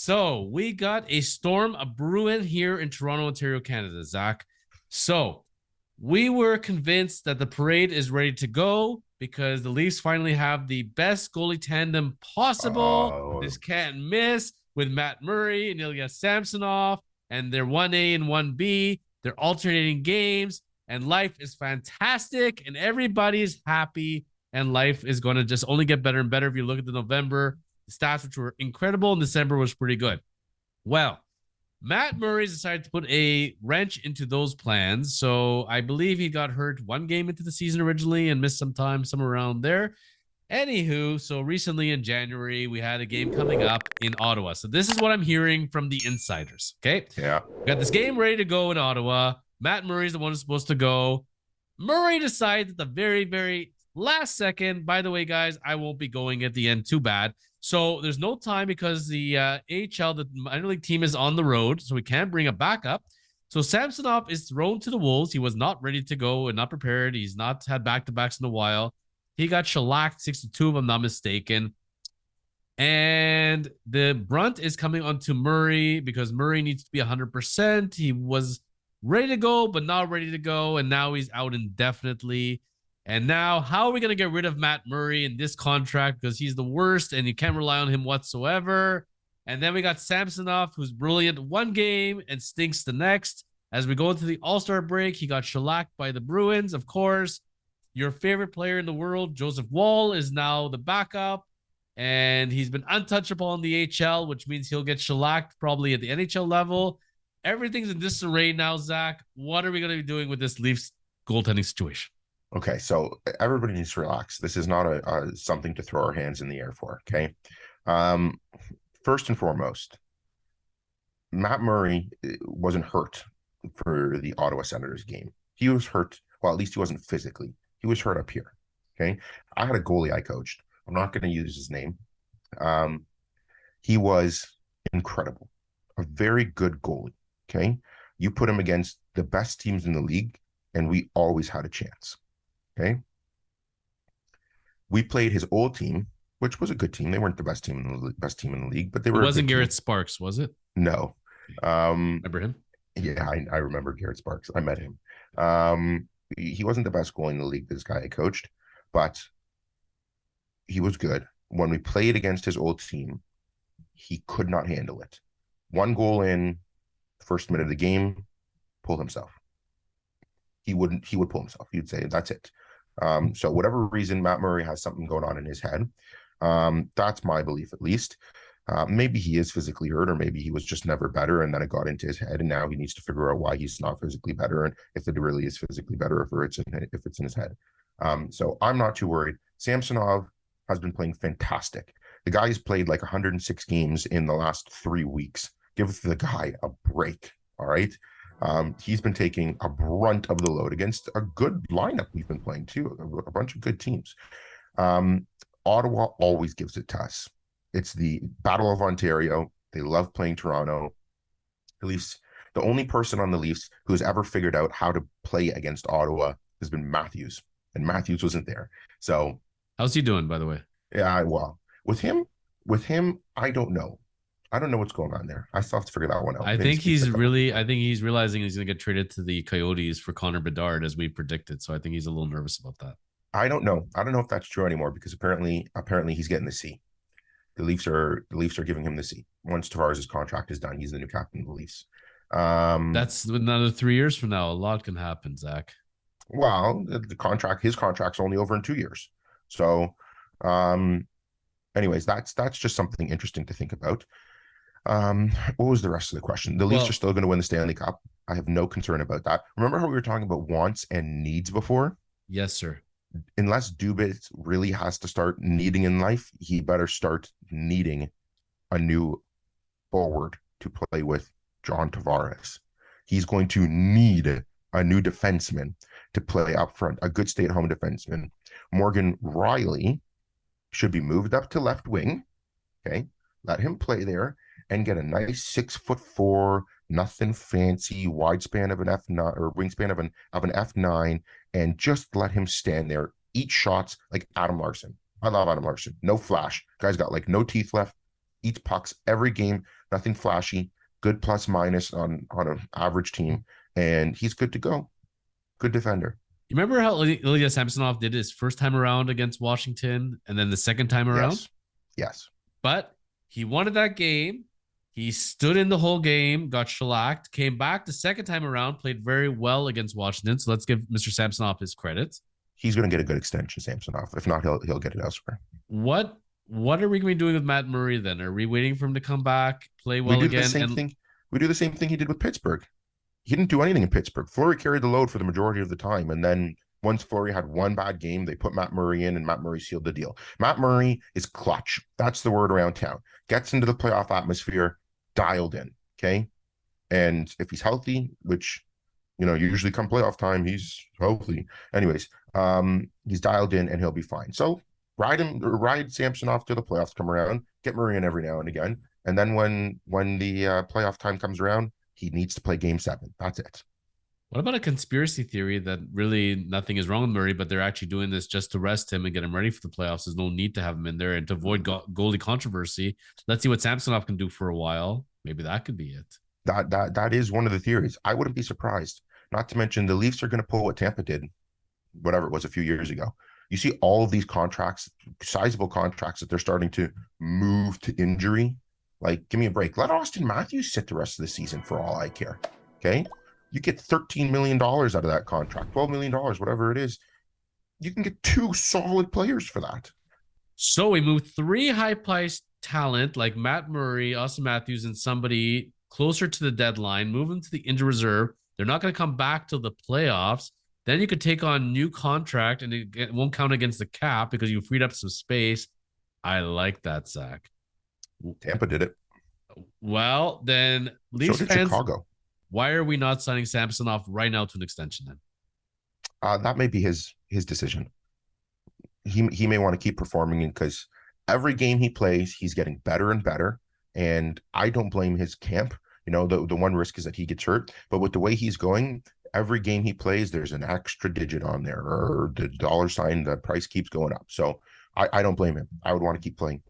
So we got a storm a brewing here in Toronto, Ontario, Canada, Zach. So we were convinced that the parade is ready to go because the Leafs finally have the best goalie tandem possible. This can't miss with Matt Murray and Ilya Samsonov, and they're 1A and 1B. They're alternating games, and life is fantastic, and everybody's happy, and life is going to just only get better and better. If you look at the November stats, which were incredible, and December was pretty good. Well, Matt Murray's decided to put a wrench into those plans. So I believe he got hurt one game into the season originally and missed some time, somewhere around there. Anywho, so recently in January, we had a game coming up in Ottawa. So this is what I'm hearing from the insiders. Okay. Yeah. We got this game ready to go in Ottawa. Matt Murray's the one who's supposed to go. Murray decides at the very, very last second, by the way, guys, I won't be going at the end. Too bad. So there's no time because the AHL, the minor league team, is on the road, so we can't bring a backup. So Samsonov is thrown to the Wolves. He was not ready to go and not prepared. He's not had back-to-backs in a while. He got shellacked 6-2, if I'm not mistaken. And the brunt is coming onto Murray because Murray needs to be 100%. He was ready to go, but not ready to go, and now he's out indefinitely. And now, how are we going to get rid of Matt Murray in this contract? Because he's the worst and you can't rely on him whatsoever. And then we got Samsonov, who's brilliant one game and stinks the next. As we go into the All-Star break, he got shellacked by the Bruins, of course. Your favorite player in the world, Joseph Woll, is now the backup. And he's been untouchable in the HL, which means he'll get shellacked probably at the NHL level. Everything's in disarray now, Zach. What are we going to be doing with this Leafs goaltending situation? Okay, so everybody needs to relax. This is not a something to throw our hands in the air for, okay? First and foremost, Matt Murray wasn't hurt for the Ottawa Senators game. He was hurt, well, at least he wasn't physically. He was hurt up here, okay? I had a goalie I coached. I'm not going to use his name. He was incredible, a very good goalie, okay? You put him against the best teams in the league, and we always had a chance. Okay. We played his old team, which was a good team. They weren't the best team in the league, but they were. It wasn't Garrett Sparks, was it? No. Remember him? Yeah, I remember Garrett Sparks. I met him. He wasn't the best goalie in the league, this guy I coached, but he was good. When we played against his old team, he could not handle it. One goal in, first minute of the game, pulled himself. He would pull himself. He'd say, that's it. So whatever reason, Matt Murray has something going on in his head. That's my belief, at least. Maybe he is physically hurt, or maybe he was just never better, and then it got into his head, and now he needs to figure out why he's not physically better, and if it really is physically better, if it's in his head. So I'm not too worried. Samsonov has been playing fantastic. The guy's played like 106 games in the last 3 weeks. Give the guy a break, all right? He's been taking a brunt of the load against a good lineup we've been playing too, a bunch of good teams. Ottawa always gives it to us. It's the Battle of Ontario. They love playing Toronto. The Leafs, the only person on the Leafs who has ever figured out how to play against Ottawa has been Matthews, and Matthews wasn't there. So how's he doing, by the way? Yeah, well, with him, I don't know. I don't know what's going on there. I still have to figure that one out. I think he's realizing he's going to get traded to the Coyotes for Connor Bedard, as we predicted. So I think he's a little nervous about that. I don't know. I don't know if that's true anymore, because apparently he's getting the C. The Leafs are giving him the C. Once Tavares' contract is done, he's the new captain of the Leafs. That's another 3 years from now. A lot can happen, Zach. Well, his contract's only over in 2 years. So, anyways, that's just something interesting to think about. What was the rest of the question? The Leafs are still going to win the Stanley Cup. I have no concern about that. Remember how we were talking about wants and needs before? Yes, sir. Unless Dubas really has to start needing in life, he better start needing a new forward to play with John Tavares. He's going to need a new defenseman to play up front, a good stay-at-home defenseman. Morgan Rielly should be moved up to left wing. Okay, let him play there and get a nice 6'4", nothing fancy, wide span of an F9 or wingspan of an F9, and just let him stand there, eat shots like Adam Larson. I love Adam Larson. No flash. Guy's got like no teeth left. eats pucks every game, nothing flashy, good plus minus on an average team, and he's good to go. Good defender. You remember how Ilya Samsonov did his first time around against Washington and then the second time around? Yes. Yes. But he wanted that game. He stood in the whole game, got shellacked, came back the second time around, played very well against Washington. So let's give Mr. Samsonov his credit. He's going to get a good extension, Samsonov. If not, he'll get it elsewhere. What are we going to be doing with Matt Murray then? Are we waiting for him to come back, play well again? We do the same thing he did with Pittsburgh. He didn't do anything in Pittsburgh. Fleury carried the load for the majority of the time. And then once Fleury had one bad game, they put Matt Murray in, and Matt Murray sealed the deal. Matt Murray is clutch. That's the word around town. Gets into the playoff atmosphere, dialed in. Okay. And if he's healthy, which, usually come playoff time, he's healthy. Anyways, he's dialed in and he'll be fine. So ride Samsonov till the playoffs come around, get Murray in every now and again. And then when the playoff time comes around, he needs to play game 7. That's it. What about a conspiracy theory that really nothing is wrong with Murray, but they're actually doing this just to rest him and get him ready for the playoffs? There's no need to have him in there and to avoid goalie controversy. Let's see what Samsonov can do for a while. Maybe that could be it. That is one of the theories. I wouldn't be surprised. Not to mention the Leafs are going to pull what Tampa did, whatever it was a few years ago. You see all of these contracts, sizable contracts that they're starting to move to injury. Like, give me a break. Let Austin Matthews sit the rest of the season for all I care. Okay? You get $13 million out of that contract, $12 million, whatever it is. You can get 2 solid players for that. So we moved 3 high-priced talent like Matt Murray, Austin Matthews, and somebody closer to the deadline, move them to the injured reserve. They're not going to come back till the playoffs. Then you could take on new contract and it won't count against the cap because you freed up some space. I like that, Zach. Tampa did it. Well, then Leafs fans, Chicago. Why are we not signing Samsonov right now to an extension then? That may be his decision. He may want to keep performing because every game he plays, he's getting better and better. And I don't blame his camp. The one risk is that he gets hurt. But with the way he's going, every game he plays, there's an extra digit on there, or the dollar sign, the price keeps going up. So I don't blame him. I would want to keep playing.